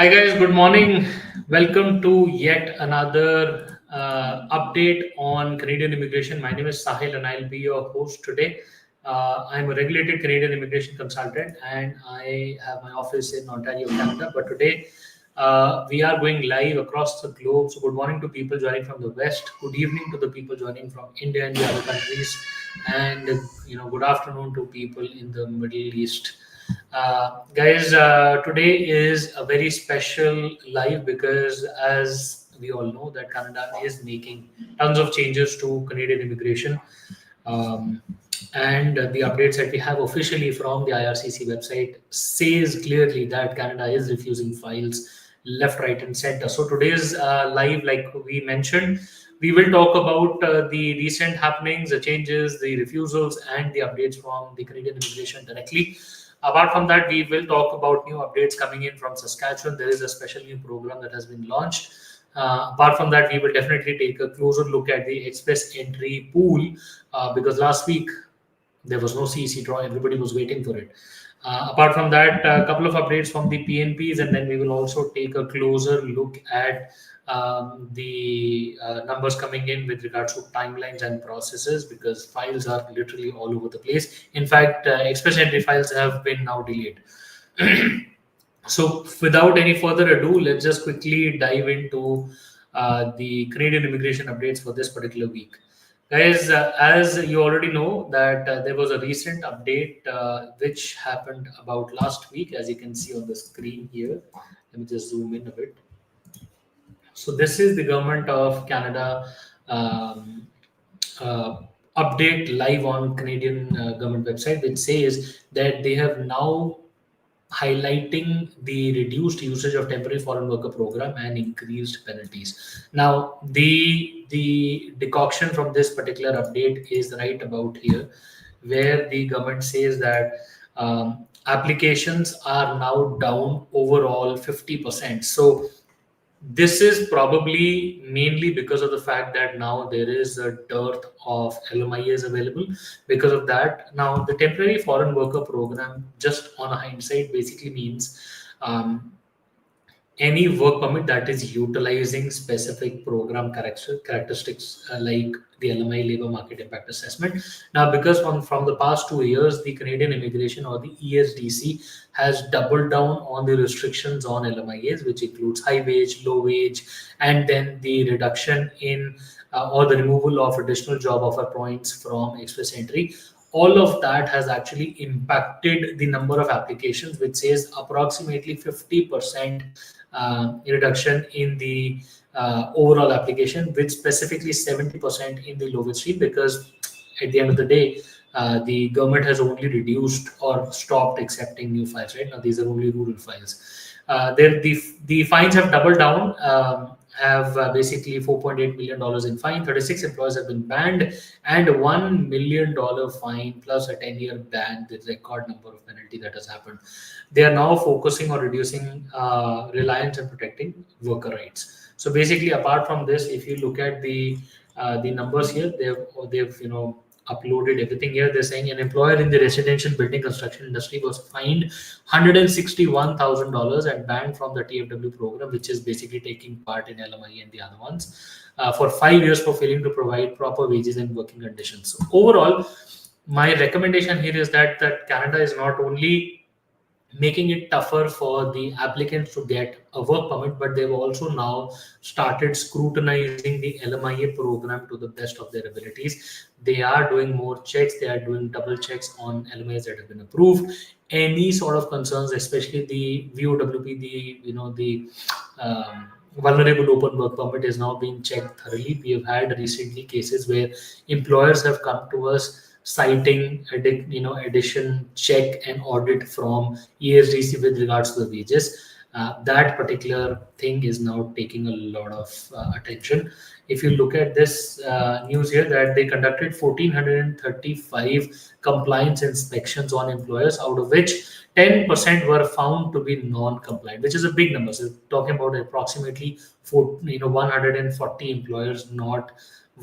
Hi guys, good morning. Welcome to yet another update on Canadian immigration. My name is Sahil and I'll be your host today. I'm a regulated Canadian immigration consultant and I have my office in Ontario, Canada. But today we are going live across the globe. So good morning to people joining from the West. Good evening to the people joining from India and the other countries. And good afternoon to people in the Middle East. Guys, today is a very special live because, as we all know, that Canada is making tons of changes to Canadian immigration, um, and the updates that we have officially from the IRCC website says clearly that Canada is refusing files left, right, and center. So today's live, like we mentioned, we will talk about the recent happenings, the changes, the refusals, and the updates from the Canadian immigration directly. Apart from that, we will talk about new updates coming in from Saskatchewan. There is a special new program that has been launched. Apart from that, we will definitely take a closer look at the express entry pool because last week there was no CEC draw. Everybody was waiting for it. Apart from that, a couple of updates from the PNPs, and then we will also take a closer look at the numbers coming in with regards to timelines and processes because files are literally all over the place. In fact, express entry files have been now delayed. So, without any further ado, let's just quickly dive into the Canadian immigration updates for this particular week. Guys, as you already know, that there was a recent update which happened about last week, as you can see on the screen here. Let me just zoom in a bit. So this is the government of Canada um, uh, update live on Canadian government website, which says that they have now highlighting the reduced usage of temporary foreign worker program and increased penalties. Now, the decoction from this particular update is right about here, where the government says that applications are now down overall 50%. So this is probably mainly because of the fact that now there is a dearth of LMIAs available. Because of that, now the temporary foreign worker program, just on a hindsight, basically means um, any work permit that is utilizing specific program characteristics like the LMI labor market impact assessment. Now, because from the past 2 years, the Canadian immigration or the ESDC has doubled down on the restrictions on LMIAs, which includes high wage, low wage, and then the reduction in or the removal of additional job offer points from express entry. All of that has actually impacted the number of applications, which says approximately 50% reduction in the overall application, with specifically 70% in the lowest stream, because at the end of the day, the government has only reduced or stopped accepting new files. Right now, these are only rural files. The fines have doubled down. Have basically $4.8 million in fine. 36 employees have been banned, and $1 million fine plus a 10-year ban. The record number of penalty that has happened. They are now focusing on reducing reliance and protecting worker rights. So basically, apart from this, if you look at the numbers here, they've uploaded everything here. They're saying an employer in the residential building construction industry was fined $161,000 and banned from the TFW program, which is basically taking part in LMI and the other ones, for 5 years for failing to provide proper wages and working conditions. So overall, my recommendation here is that Canada is not only making it tougher for the applicants to get a work permit, but they've also now started scrutinizing the LMIA program to the best of their abilities. They are doing more checks, they are doing double checks on LMIAs that have been approved. Any sort of concerns, especially the VOWP, the vulnerable open work permit, is now being checked thoroughly. We have had recently cases where employers have come to us citing addition check and audit from ESDC with regards to the wages. That particular thing is now taking a lot of attention. If you look at this news here, that they conducted 1,435 compliance inspections on employers, out of which 10% were found to be non-compliant, which is a big number. So talking about approximately 140 employers not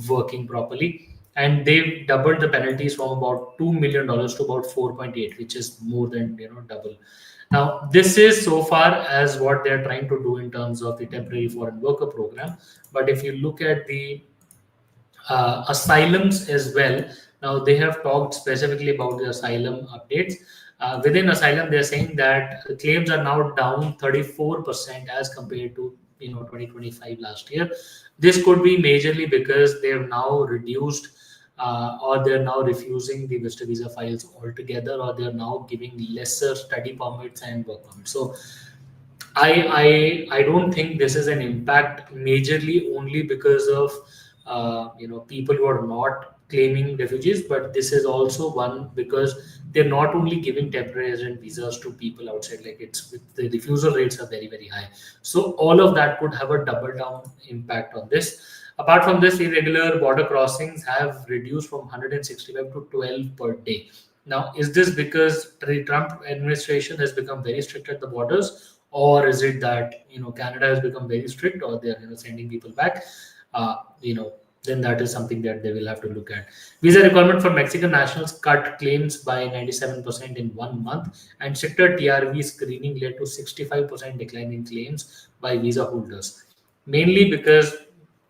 working properly, and they've doubled the penalties from about $2 million to about 4.8, which is more than double. Now, this is so far as what they're trying to do in terms of the temporary foreign worker program. But if you look at the asylums as well. Now they have talked specifically about the asylum updates. Within asylum, they're saying that the claims are now down 34% as compared to 2025 last year. This could be majorly because they have now reduced or they're now refusing the visitor visa files altogether, or they're now giving lesser study permits and work permits. So I don't think this is an impact majorly only because of people who are not claiming refugees, but this is also one because they're not only giving temporary resident visas to people outside. Like it's the refusal rates are very very high. So all of that could have a double down impact on this. Apart from this, irregular border crossings have reduced from 165 to 12 per day. Now, is this because the Trump administration has become very strict at the borders, or is it that Canada has become very strict, or they're sending people back? Uh, you know, then that is something that they will have to look at. Visa requirement for Mexican nationals cut claims by 97% in 1 month, and stricter TRV screening led to 65% decline in claims by visa holders. Mainly because,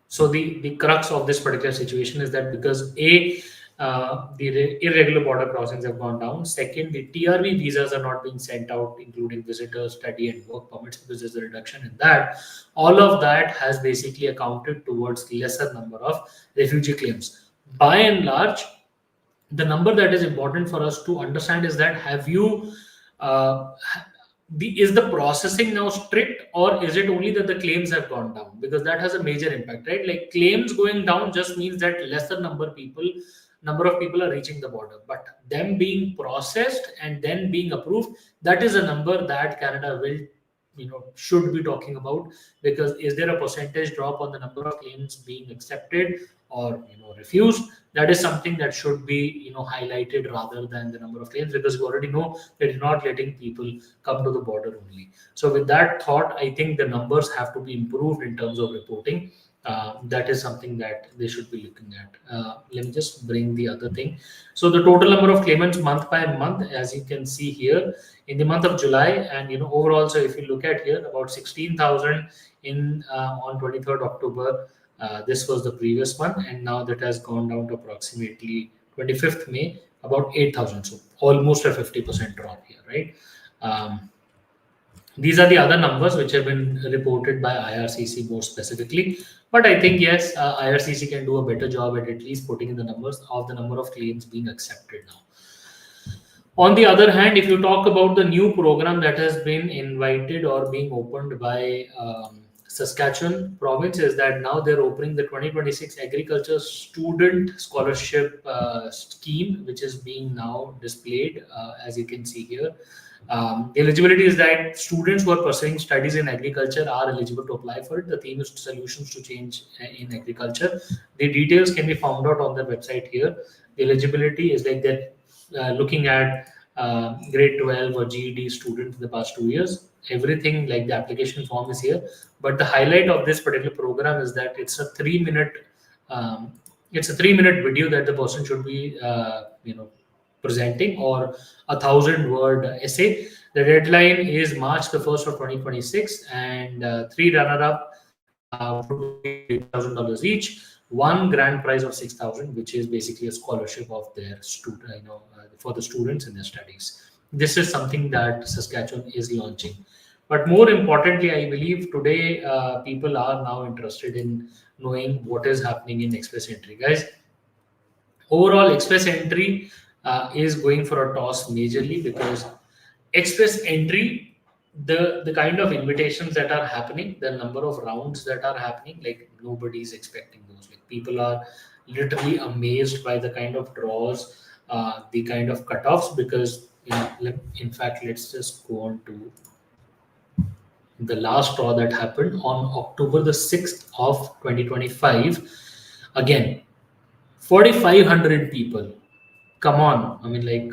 so the crux of this particular situation is that because the irregular border crossings have gone down. Second, the TRV visas are not being sent out, including visitor, study, and work permits, because there's a reduction in that. All of that has basically accounted towards lesser number of refugee claims. By and large, the number that is important for us to understand is that have you is the processing now strict, or is it only that the claims have gone down? Because that has a major impact, right? Like claims going down just means that lesser number of people are reaching the border, but them being processed and then being approved, that is a number that Canada will should be talking about. Because is there a percentage drop on the number of claims being accepted or refused? That is something that should be highlighted rather than the number of claims, because we already know that you're not letting people come to the border only. So with that thought, I think the numbers have to be improved in terms of reporting. That is something that they should be looking at. Let me just bring the other thing. So the total number of claimants month by month, as you can see here, in the month of July, and overall. So if you look at here, about 16,000 in on 23rd October. This was the previous one, and now that has gone down to approximately 25th May, about 8,000. So almost a 50% drop here, right? These are the other numbers which have been reported by IRCC more specifically. But I think, yes, IRCC can do a better job at least putting in the numbers of the number of claims being accepted now. On the other hand, if you talk about the new program that has been invited or being opened by Saskatchewan province, is that now they're opening the 2026 Agriculture Student Scholarship scheme, which is being now displayed, as you can see here. The eligibility is that students who are pursuing studies in agriculture are eligible to apply for it. The theme is solutions to change in agriculture. The details can be found out on the website here. The eligibility is like that, looking at grade 12 or GED students in the past 2 years. Everything like the application form is here. But the highlight of this particular program is that it's a 3 minute video that the person should be presenting, or 1,000-word essay. The deadline is March the 1st of 2026, and 3 runner-up would be $8,000 each. One grand prize of 6,000, which is basically a scholarship of their student, for the students in their studies. This is something that Saskatchewan is launching. But more importantly, I believe today people are now interested in knowing what is happening in express entry, guys. Overall, express entry is going for a toss majorly because express entry, the kind of invitations that are happening, the number of rounds that are happening, like nobody is expecting those. Like people are literally amazed by the kind of draws, the kind of cutoffs. Because in fact, let's just go on to the last draw that happened on October the 6th of 2025. Again, 4,500 people. Come on, I mean, like,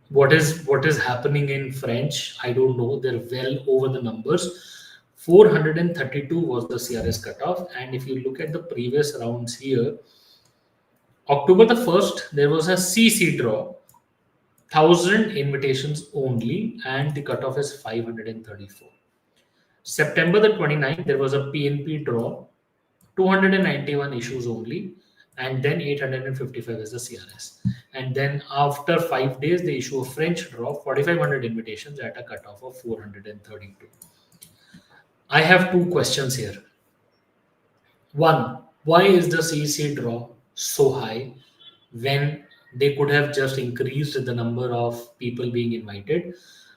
what is happening in French? I don't know. They're well over the numbers. 432 was the CRS cutoff, and if you look at the previous rounds here, October the 1st there was a CC draw. 1,000 invitations only, and the cutoff is 534. September the 29th, there was a PNP draw, 291 issues only, and then 855 is the CRS. And then after 5 days, they issue a French draw, 4,500 invitations at a cutoff of 432. I have two questions here. One, why is the CEC draw so high when they could have just increased the number of people being invited,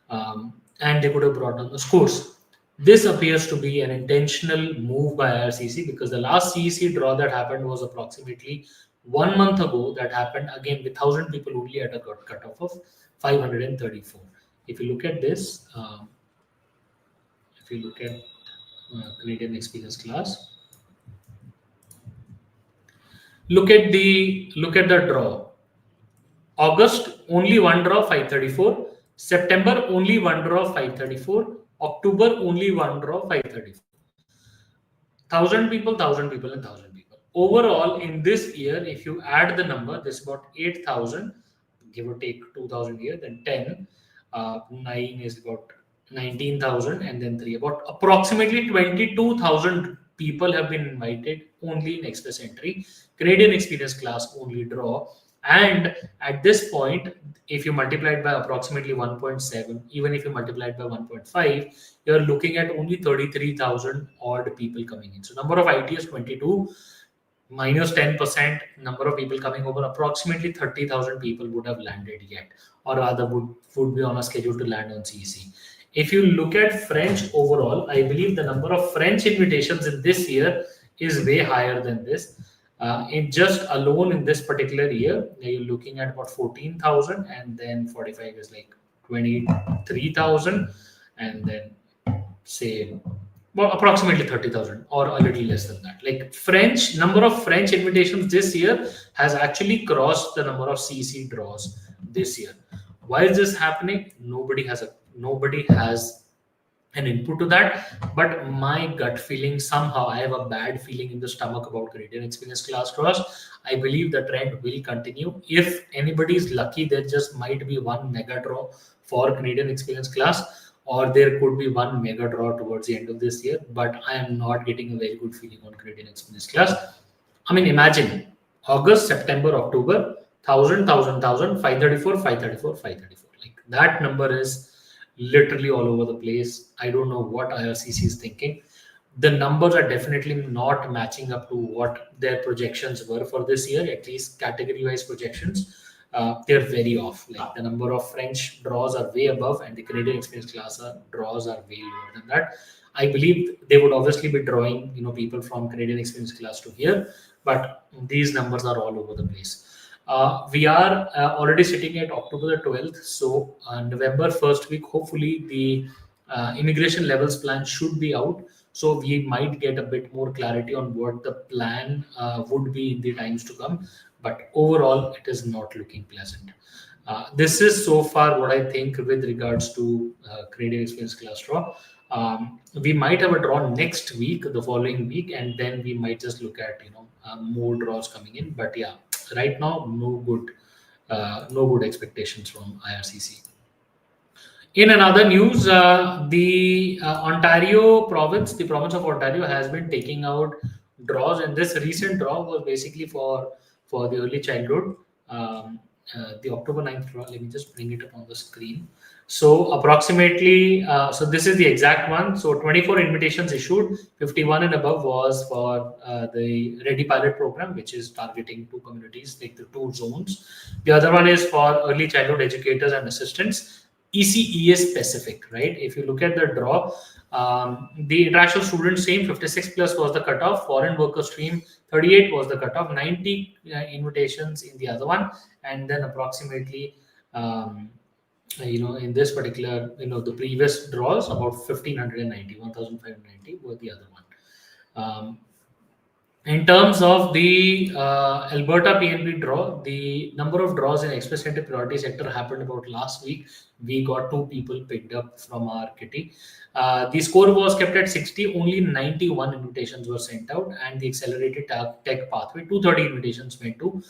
and they could have brought down the scores? This appears to be an intentional move by IRCC, because the last CEC draw that happened was approximately 1 month ago. That happened again with 1,000 people only at a cutoff of 534. If you look at this, if you look at Canadian experience class, look at the draw. August only one draw 534. September only one draw 534. October only one draw 534. 1,000 people, and 1,000 people. Overall, in this year, if you add the number, this is about 8,000, give or take 2,000 here, then 10, 9 is about 19,000, and then 3, about approximately 22,000 people have been invited only in express entry, Canadian experience class only draw. And at this point, if you multiply it by approximately 1.7, even if you multiply it by 1.5, you're looking at only 33,000 odd people coming in. So number of ITs 22, minus 10% number of people coming over, approximately 30,000 people would have landed yet, or rather would be on a schedule to land on CEC. If you look at French overall, I believe the number of French invitations in this year is way higher than this. In just alone in this particular year, you're looking at about 14,000, and then 45 is like 23,000, and then say well, approximately 30,000 or a little less than that. Like French, number of French invitations this year has actually crossed the number of CC draws this year. Why is this happening? Nobody has an input to that, but my gut feeling, somehow I have a bad feeling in the stomach about Canadian experience class draws. I believe the trend will continue. If anybody is lucky, there just might be one mega draw for Canadian experience class, or there could be one mega draw towards the end of this year, but I am not getting a very good feeling on Canadian experience class. I mean, imagine August, September, October, 1,000, 534, 534, 534. Like that number is literally all over the place. I don't know what IRCC is thinking. The numbers are definitely not matching up to what their projections were for this year, at least category-wise projections. They're very off. Like the number of French draws are way above, and the Canadian experience class draws are way lower than that. I believe they would obviously be drawing, people from Canadian experience class to here, but these numbers are all over the place. We are already sitting at October the 12th, so November first week, hopefully the immigration levels plan should be out. So we might get a bit more clarity on what the plan would be in the times to come. But overall, it is not looking pleasant. This is so far what I think with regards to Canadian experience class draw. We might have a draw next week, the following week, and then we might just look at more draws coming in. But yeah, right now, no good expectations from IRCC. In another news, the Ontario province, the province of Ontario, has been taking out draws, and this recent draw was basically for the early childhood. The October 9th draw. Let me just bring it up on the screen. So approximately, so this is the exact one. So 24 invitations issued, 51 and above was for the Ready Pilot program, which is targeting two communities, like the two zones. The other one is for early childhood educators and assistants, ECES specific, right? If you look at the draw, the international student stream 56 plus was the cutoff, foreign worker stream 38 was the cutoff, 90 invitations in the other one, and then approximately in this particular, the previous draws, about 1,590, 1,590 were the other one. In terms of the Alberta PNP draw, the number of draws in Express Entry Priority Sector happened about last week. We got two people picked up from our kitty. The score was kept at 60. Only 91 invitations were sent out, and the accelerated tech pathway, 230 invitations went to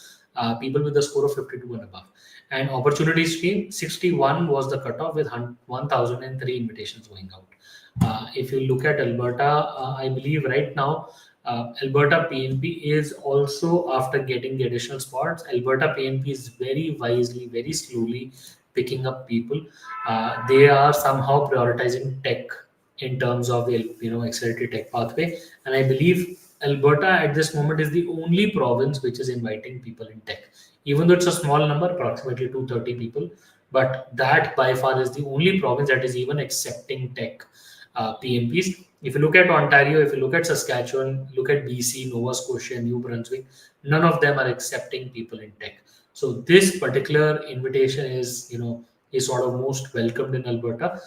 people with a score of 52 and above. And opportunity stream, 61 was the cutoff with 1,003 invitations going out. If you look at Alberta, I believe right now Alberta PNP is also, after getting the additional spots, Alberta PNP is very wisely, very slowly picking up people. They are somehow prioritizing tech in terms of the accelerated tech pathway, and I believe Alberta at this moment is the only province which is inviting people in tech, even though it's a small number, approximately 230 people. But that by far is the only province that is even accepting tech PNPs. If you look at Ontario, if you look at Saskatchewan, look at BC, Nova Scotia, New Brunswick, none of them are accepting people in tech. So this particular invitation is sort of most welcomed in Alberta.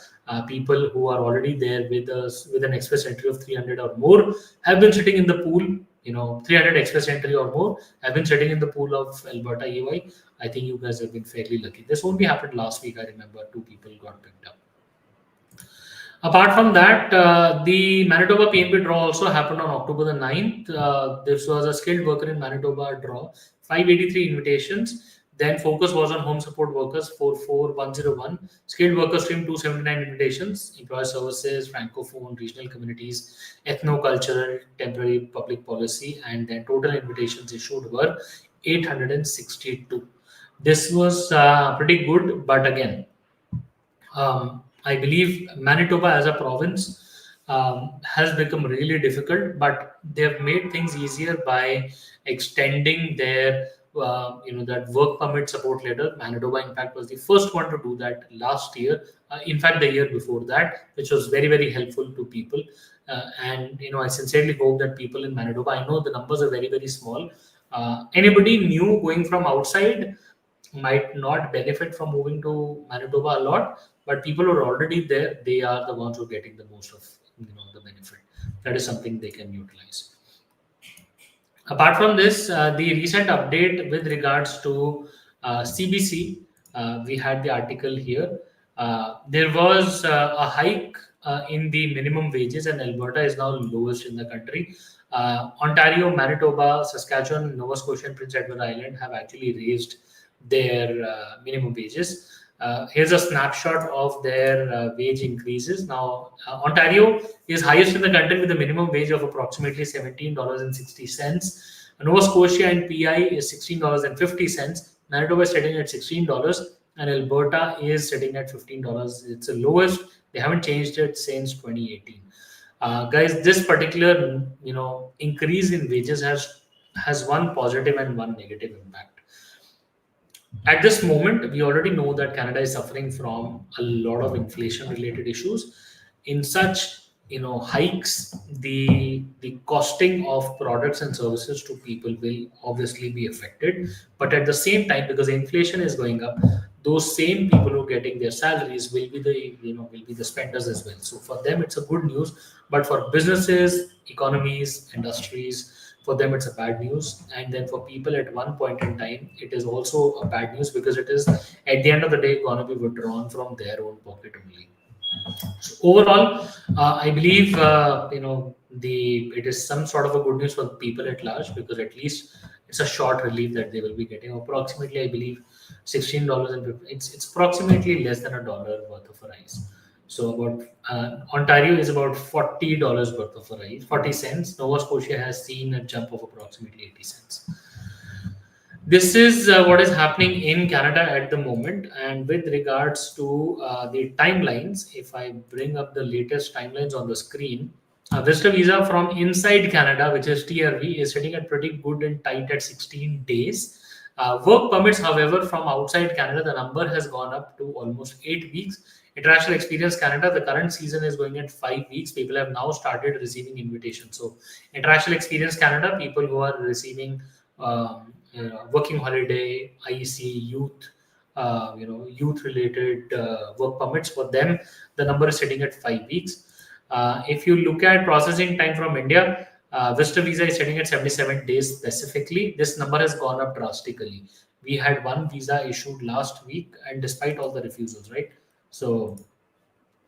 People who are already there with us with an express entry of 300 or more have been sitting in the pool. 300 express entry or more have been sitting in the pool of Alberta EY. I think you guys have been fairly lucky. This only happened last week. I remember two people got picked up. Apart from that, the Manitoba PNP draw also happened on October the 9th. This was a skilled worker in Manitoba draw, 583 invitations. Then focus was on home support workers, 44101. Skilled worker stream, 279 invitations. Employer services, francophone, regional communities, ethno-cultural, temporary public policy, and then total invitations issued were 862. This was pretty good, but again, I believe Manitoba as a province has become really difficult, but they've made things easier by extending their that work permit support letter. Manitoba, in fact, was the first one to do that last year. In fact, the year before that, which was very very helpful to people. And I sincerely hope that people in Manitoba. I know the numbers are very very small. Anybody new going from outside might not benefit from moving to Manitoba a lot, but people who are already there, they are the ones who are getting the most of the benefit. That is something they can utilize. Apart from this, the recent update with regards to CBC, we had the article here. There was a hike in the minimum wages, and Alberta is now lowest in the country. Ontario, Manitoba, Saskatchewan, Nova Scotia, and Prince Edward Island have actually raised their minimum wages. Here's a snapshot of their wage increases. Now, Ontario is highest in the country with a minimum wage of approximately $17.60. Nova Scotia and PI is $16.50. Manitoba is sitting at $16, and Alberta is sitting at $15. It's the lowest. They haven't changed it since 2018. Guys, this particular increase in wages has one positive and one negative impact. At this moment, we already know that Canada is suffering from a lot of inflation related issues. In such hikes, the costing of products and services to people will obviously be affected. But at the same time, because inflation is going up, those same people who are getting their salaries will be the spenders as well. So for them, it's a good news. But for businesses, economies, industries, for them it's a bad news, and then for people at one point in time it is also a bad news, because it is at the end of the day going to be withdrawn from their own pocket only. So overall, I believe it is some sort of a good news for people at large, because at least it's a short relief that they will be getting. Approximately, I believe $16, and it's approximately less than $1 worth of a rise. So about Ontario is about $40 worth of a rise, 40 cents. Nova Scotia has seen a jump of approximately 80 cents. This is what is happening in Canada at the moment. And with regards to the timelines, if I bring up the latest timelines on the screen, Visitor visa from inside Canada, which is TRV, is sitting at pretty good and tight at 16 days. Work permits, however, from outside Canada, the number has gone up to almost 8 weeks. International Experience Canada, the current season is going at 5 weeks. People have now started receiving invitations. So, International Experience Canada, people who are receiving working holiday, IEC, youth, youth-related work permits, for them, the number is sitting at 5 weeks. If you look at processing time from India, Visitor visa is sitting at 77 days specifically. This number has gone up drastically. We had one visa issued last week, and despite all the refusals, right? So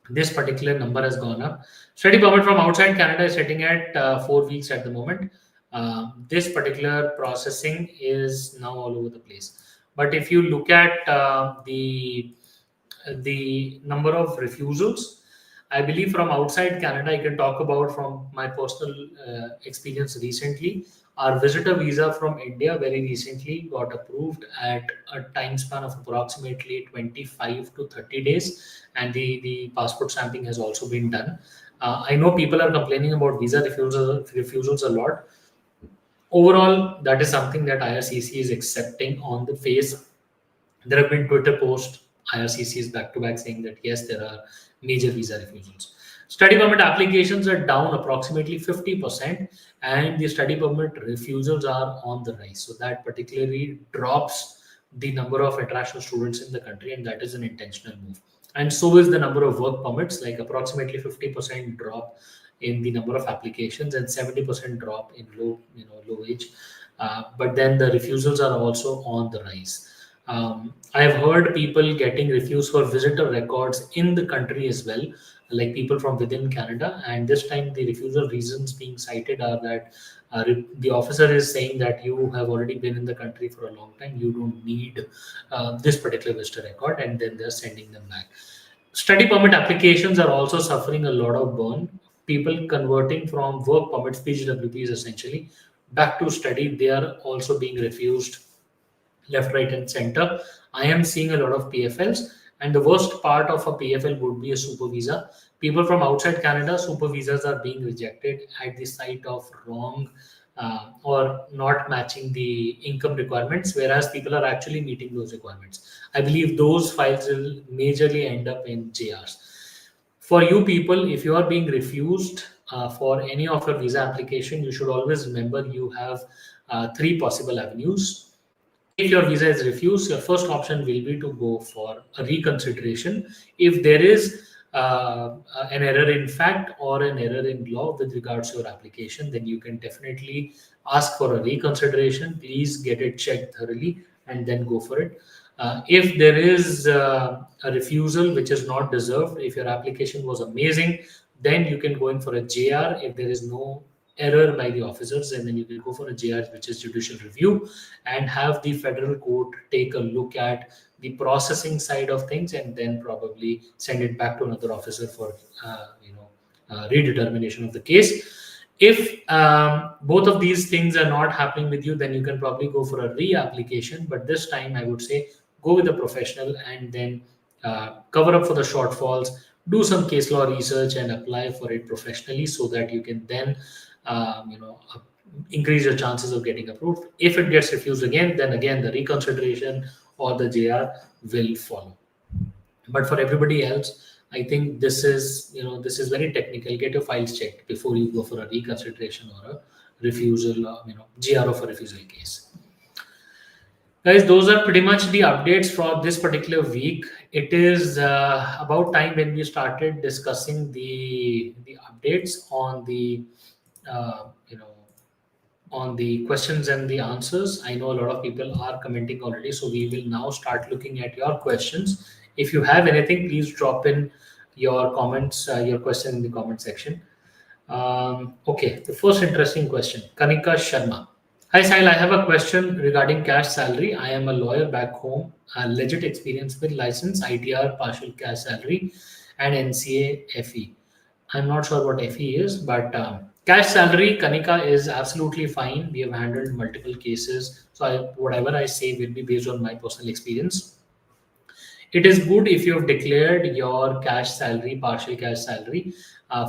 this particular number has gone up. Study permit from outside Canada is sitting at 4 weeks at the moment. This particular processing is now all over the place. But if you look at the number of refusals, I believe from outside Canada, I can talk about from my personal experience recently. Our visitor visa from India very recently got approved at a time span of approximately 25 to 30 days, and the passport stamping has also been done. I know people are complaining about visa refusals a lot. Overall, that is something that IRCC is accepting on the face. There have been Twitter posts, IRCCs back to back saying that yes, there are major visa refusals. Study permit applications are down approximately 50%, and the study permit refusals are on the rise. So that particularly drops the number of international students in the country, and that is an intentional move. And so is the number of work permits, like approximately 50% drop in the number of applications and 70% drop in low wage. But then the refusals are also on the rise. I've heard people getting refused for visitor records in the country as well, like people from within Canada. And this time, the refusal reasons being cited are that the officer is saying that you have already been in the country for a long time, you don't need this particular visitor record, and then they're sending them back. Study permit applications are also suffering a lot of burn. People converting from work permits, PGWPs essentially, back to study, they are also being refused left, right, and center. I am seeing a lot of PFLs, and the worst part of a PFL would be a super visa. People from outside Canada, super visas are being rejected at the site of wrong or not matching the income requirements, whereas people are actually meeting those requirements. I believe those files will majorly end up in JRs. For you people, if you are being refused for any of your visa application, you should always remember you have three possible avenues. If your visa is refused, your first option will be to go for a reconsideration. If there is an error in fact or an error in law with regards to your application, then you can definitely ask for a reconsideration. Please get it checked thoroughly and then go for it. If there is a refusal which is not deserved, if your application was amazing, then you can go in for a JR. If there is no error by the officers, and then you can go for a JR, which is judicial review, and have the federal court take a look at the processing side of things, and then probably send it back to another officer for redetermination of the case. If both of these things are not happening with you, then you can probably go for a re-application. But this time, I would say go with a professional and then cover up for the shortfalls. Do some case law research and apply for it professionally so that you can then increase your chances of getting approved. If it gets refused again, then again the reconsideration or the JR will follow. But for everybody else, I think this is very technical. Get your files checked before you go for a reconsideration or a refusal, GR of a refusal case. Guys, those are pretty much the updates for this particular week. It is about time when we started discussing the updates on the uh, you know on the questions and the answers. I know a lot of people are commenting already, so we will now start looking at your questions. If you have anything, please drop in your comments, your question in the comment section. Okay, the first interesting question, Kanika Sharma. Hi Sahil, I have a question regarding cash salary. I am a lawyer back home, a legit experience with license, ITR, partial cash salary, and NCA FE. I'm not sure what FE is, but cash salary, Kanika, is absolutely fine. We have handled multiple cases. So whatever I say will be based on my personal experience. It is good if you have declared your cash salary, partial cash salary.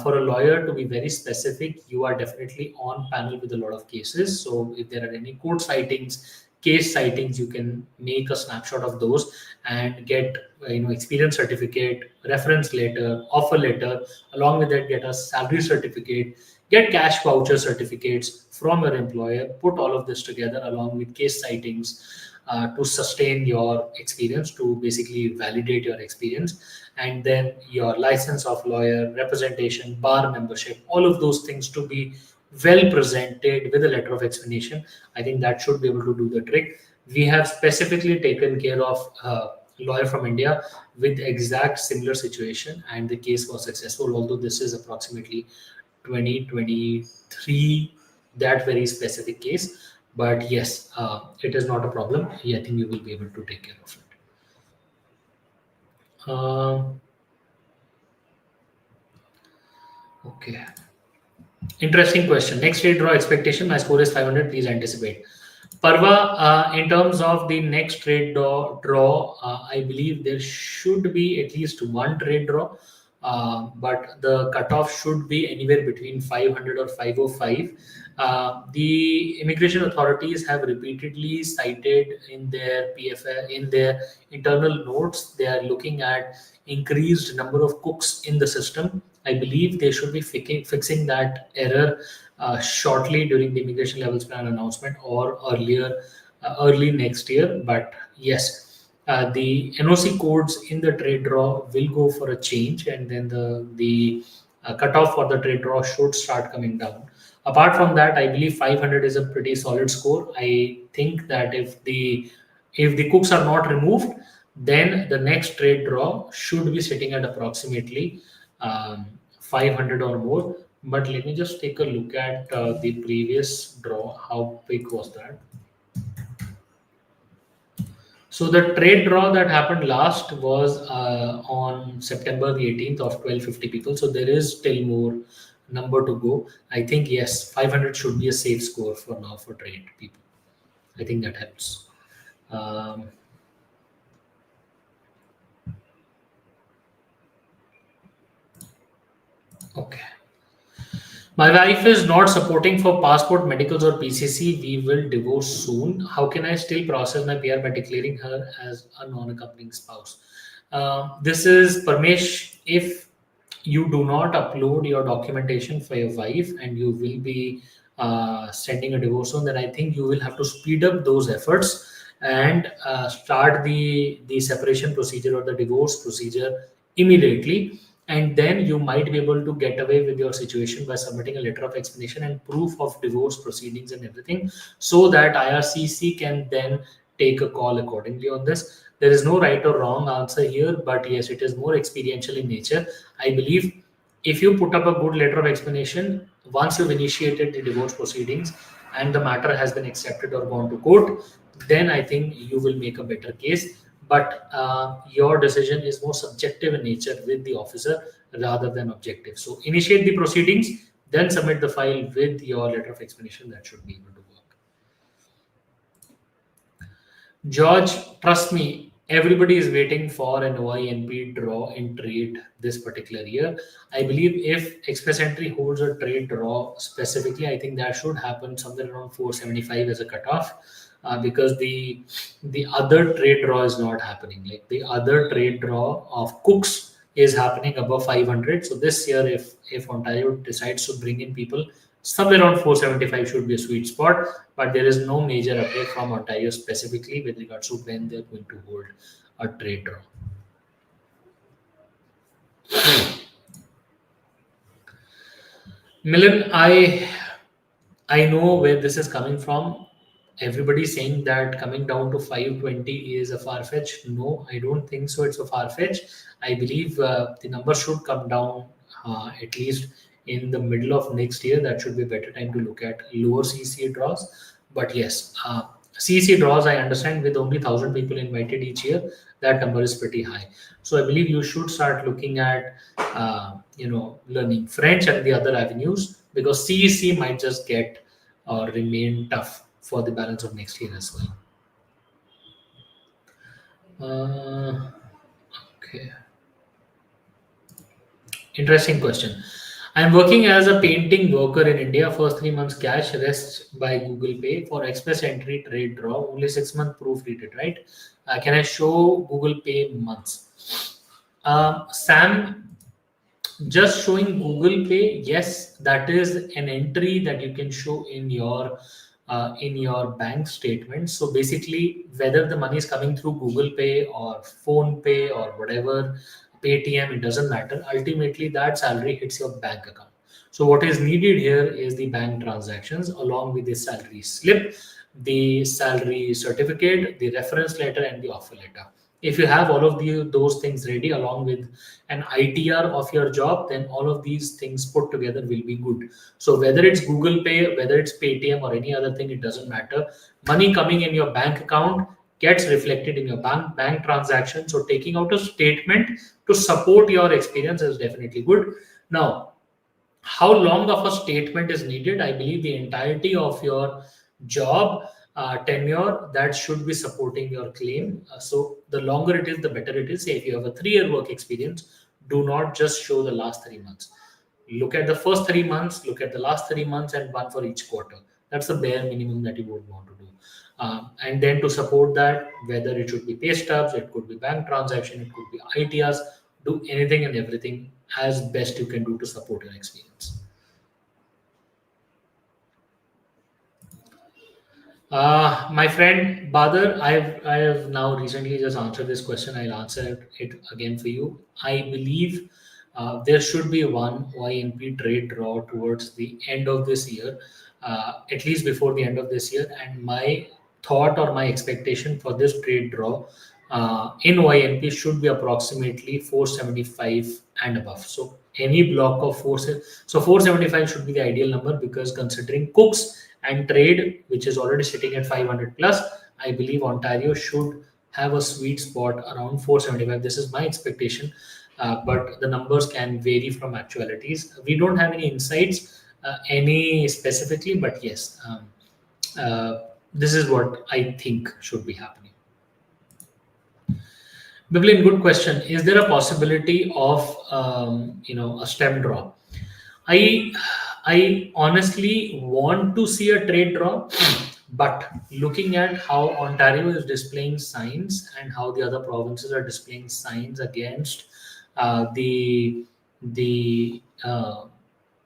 For a lawyer to be very specific, you are definitely on panel with a lot of cases. So if there are any court sightings, case sightings, you can make a snapshot of those and get experience certificate, reference letter, offer letter. Along with that, get a salary certificate, get cash voucher certificates from your employer. Put all of this together along with case sightings to sustain your experience, to basically validate your experience, and then your license of lawyer, representation, bar membership, all of those things to be well presented with a letter of explanation, I think that should be able to do the trick. We have specifically taken care of a lawyer from India with exact similar situation, and the case was successful. Although this is approximately 2023, that very specific case, but yes, it is not a problem. Yeah, I think you will be able to take care of it. Okay. Interesting question. Next trade draw expectation. My score is 500. Please anticipate. Parva, in terms of the next trade draw, I believe there should be at least one trade draw, but the cutoff should be anywhere between 500 or 505. The immigration authorities have repeatedly cited in their PFL, in their internal notes, they are looking at increased number of cooks in the system. I believe they should be fixing that error shortly during the immigration levels plan announcement or earlier, early next year. But yes, the NOC codes in the trade draw will go for a change, and then the cutoff for the trade draw should start coming down. Apart from that, I believe 500 is a pretty solid score. I think that if the cooks are not removed, then the next trade draw should be sitting at approximately 500 or more. But let me just take a look at the previous draw. How big was that? So the trade draw that happened last was on September the 18th of 1250 people. So there is still more number to go. I think yes, 500 should be a safe score for now for trade people. I think that helps. Um, okay. My wife is not supporting for passport, medicals, or PCC. We will divorce soon. How can I still process my PR by declaring her as a non-accompanying spouse? This is Parmesh. If you do not upload your documentation for your wife and you will be sending a divorce on, then I think you will have to speed up those efforts and start the separation procedure or the divorce procedure immediately, and then you might be able to get away with your situation by submitting a letter of explanation and proof of divorce proceedings and everything, so that IRCC can then take a call accordingly on this. There is no right or wrong answer here, but yes, it is more experiential in nature. I believe if you put up a good letter of explanation, once you've initiated the divorce proceedings and the matter has been accepted or gone to court, then I think you will make a better case. But your decision is more subjective in nature with the officer rather than objective. So initiate the proceedings, then submit the file with your letter of explanation. That should be able to work. George, trust me, everybody is waiting for an OINP draw in trade this particular year. I believe if Express Entry holds a trade draw specifically, I think that should happen somewhere around 475 as a cutoff, because the other trade draw is not happening. Like the other trade draw of cooks is happening above 500. So this year, if Ontario decides to bring in people, somewhere around 475 should be a sweet spot, but there is no major update from Ontario specifically with regards to when they're going to hold a trade draw. Milan, I know where this is coming from. Everybody's saying that coming down to 520 is a far fetch. No, I don't think so. It's a far fetch. I believe the number should come down at least in the middle of next year. That should be a better time to look at lower CC draws. But yes, CC draws, I understand, with only 1,000 people invited each year, that number is pretty high. So I believe you should start looking at learning French and the other avenues, because CEC might just get or remain tough for the balance of next year as well. Okay. Interesting question. I'm working as a painting worker in India. First 3 months cash, rest by Google Pay. For express entry trade draw, only 6 month proof readed, right? Can I show Google Pay months? Sam, just showing Google Pay, yes, that is an entry that you can show in your bank statement. So basically, whether the money is coming through Google Pay or Phone Pay or whatever, Paytm, it doesn't matter. Ultimately, that salary hits your bank account. So what is needed here is the bank transactions along with the salary slip, the salary certificate, the reference letter, and the offer letter. If you have all of those things ready along with an ITR of your job, then all of these things put together will be good. So whether it's Google Pay, whether it's Paytm or any other thing, it doesn't matter. Money coming in your bank account gets reflected in your bank transaction. So taking out a statement to support your experience is definitely good. Now, how long of a statement is needed? I believe the entirety of your job tenure that should be supporting your claim. So the longer it is, the better it is. Say if you have a 3-year work experience, do not just show the last 3 months. Look at the first 3 months, look at the last 3 months, and one for each quarter. That's the bare minimum that you would want to do. And then to support that, whether it should be pay stubs, it could be bank transaction, it could be ITRs, do anything and everything as best you can do to support your experience. My friend Badar, I have now recently just answered this question. I'll answer it again for you. I believe there should be one YNP trade draw towards the end of this year, at least before the end of this year. And my thought or my expectation for this trade draw in YNP should be approximately 475 and above. So any block of 475 should be the ideal number, because considering cooks and trade, which is already sitting at 500 plus, I believe Ontario should have a sweet spot around 475. This is my expectation, but the numbers can vary from actualities. We don't have any insights, any specifically, but yes, this is what I think should be happening. Biblin, good question. Is there a possibility of a stem draw? I I honestly want to see a trade draw, but looking at how Ontario is displaying signs and how the other provinces are displaying signs against the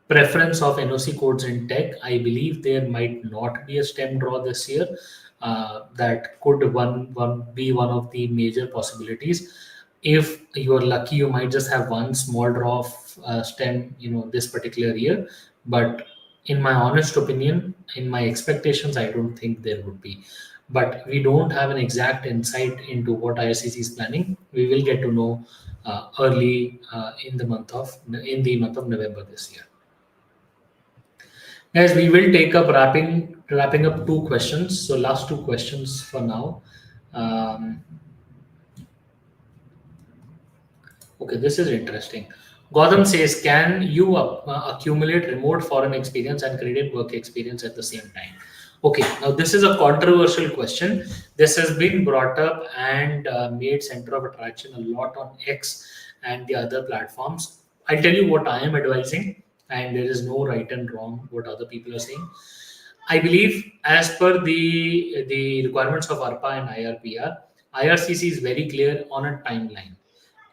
preference of NOC codes in tech, I believe there might not be a stem draw this year. That could one be one of the major possibilities. If you are lucky, you might just have one small draw of stem, this particular year. But in my honest opinion, in my expectations, I don't think there would be. But we don't have an exact insight into what IRCC is planning. We will get to know early in the month of November this year. Guys, we will take up wrapping up two questions. So last two questions for now. Um, okay, this is interesting. Gautam says, can you accumulate remote foreign experience and credit work experience at the same time? Okay, now this is a controversial question. This has been brought up and made center of attraction a lot on X and the other platforms. I'll tell you what I am advising, and there is no right and wrong what other people are saying. I believe, as per the requirements of ARPA and IRPR, IRCC is very clear on a timeline.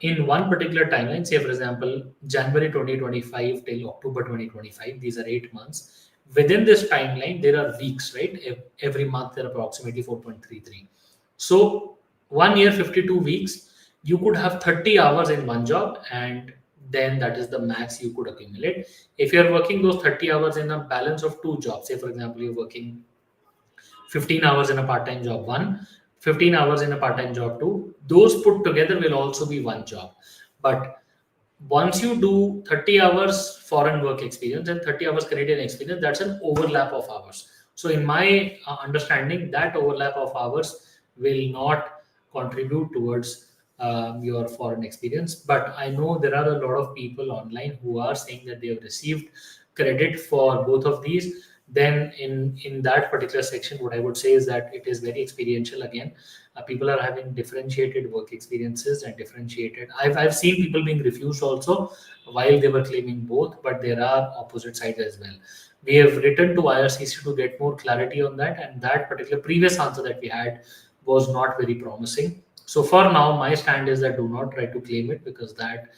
In one particular timeline, say for example, January 2025 till October 2025, these are 8 months. Within this timeline, there are weeks, right? Every month, there are approximately 4.33. So, 1 year, 52 weeks, you could have 30 hours in one job, and then that is the max you could accumulate. If you're working those 30 hours in a balance of two jobs, say for example, you're working 15 hours in a part-time job one, 15 hours in a part-time job two, those put together will also be one job. But once you do 30 hours foreign work experience and 30 hours Canadian experience, that's an overlap of hours. So in my understanding, that overlap of hours will not contribute towards your foreign experience. But I know there are a lot of people online who are saying that they have received credit for both of these. Then in that particular section, what I would say is that it is very experiential again. People are having differentiated work experiences and differentiated. I've seen people being refused also while they were claiming both, but there are opposite sides as well. We have written to IRCC to get more clarity on that, and that particular previous answer that we had was not very promising. So for now, my stand is that do not try to claim it, because that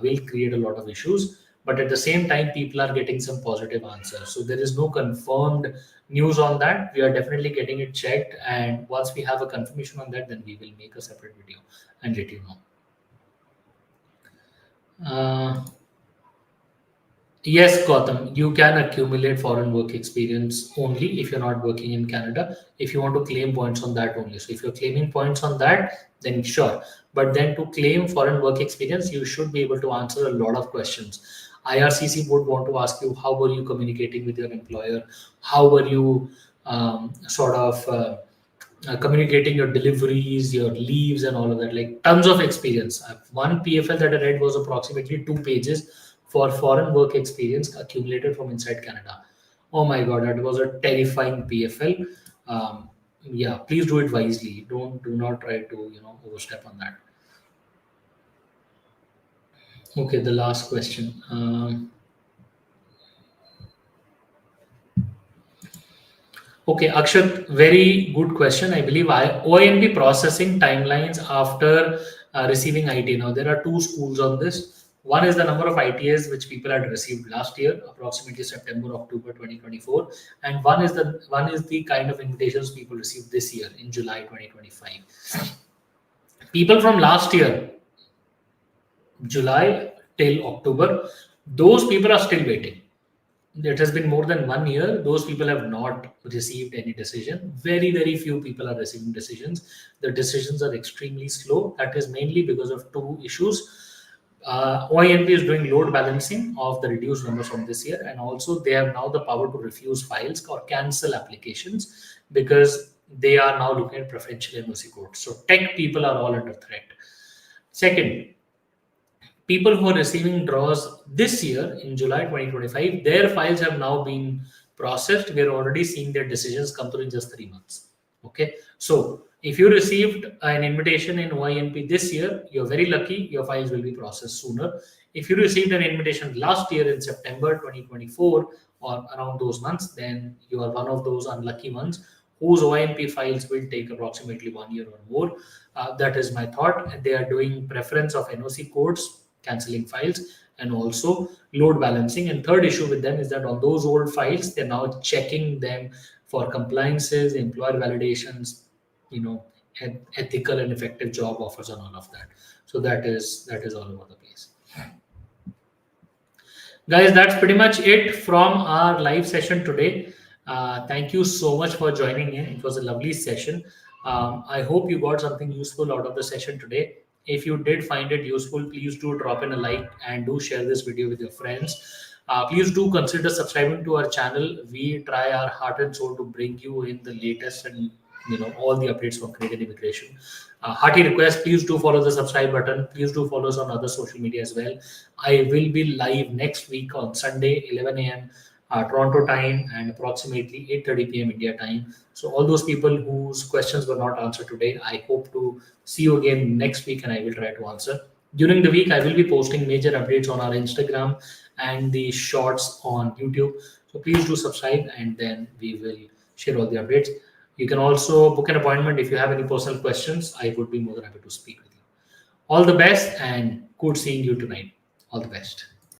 will create a lot of issues. But at the same time, people are getting some positive answers. So there is no confirmed news on that. We are definitely getting it checked, and once we have a confirmation on that, then we will make a separate video and let you know. Yes, Gautam, you can accumulate foreign work experience only if you're not working in Canada. If you want to claim points on that only. So if you're claiming points on that, then sure. But then to claim foreign work experience, you should be able to answer a lot of questions. IRCC would want to ask you how were you communicating with your employer, how were you communicating your deliveries, your leaves, and all of that. Like tons of experience. One PFL that I read was approximately 2 pages for foreign work experience accumulated from inside Canada. Oh my god, that was a terrifying PFL. Yeah, please do it wisely. Do not try to overstep on that. Okay, the last question. Okay, Akshat, very good question. I believe OINP processing timelines after receiving IT. Now, there are two schools on this. One is the number of ITAs which people had received last year, approximately September, October 2024, and one is the kind of invitations people received this year in July 2025. People from last year, July till October, those people are still waiting. It has been more than 1 year. Those people have not received any decision. Very, very few people are receiving decisions. The decisions are extremely slow. That is mainly because of two issues. OINP is doing load balancing of the reduced numbers from this year, and also they have now the power to refuse files or cancel applications because they are now looking at preferential NOC codes. So tech people are all under threat. Second, people who are receiving draws this year in July 2025, their files have now been processed. We're already seeing their decisions come through in just 3 months. Okay. So if you received an invitation in YNP this year, you're very lucky, your files will be processed sooner. If you received an invitation last year in September 2024 or around those months, then you are one of those unlucky ones whose OIMP files will take approximately 1 year or more. That is my thought. And they are doing preference of NOC codes, canceling files, and also load balancing. And third issue with them is that on those old files, they're now checking them for compliances, employer validations, you know, ethical and effective job offers, and all of that. So that is all over the place. Guys, that's pretty much it from our live session today. Thank you so much for joining in. It was a lovely session. I hope you got something useful out of the session today. If you did find it useful, please do drop in a like and do share this video with your friends. Please do consider subscribing to our channel. We try our heart and soul to bring you in the latest and all the updates from Canadian immigration. Hearty request, please do follow the subscribe button. Please do follow us on other social media as well. I will be live next week on Sunday, 11 a.m. Toronto time and approximately 8:30 p.m. India time. So all those people whose questions were not answered today, I hope to see you again next week and I will try to answer. During the week, I will be posting major updates on our Instagram and the shorts on YouTube. So please do subscribe and then we will share all the updates. You can also book an appointment if you have any personal questions. I would be more than happy to speak with you. All the best and good seeing you tonight. All the best.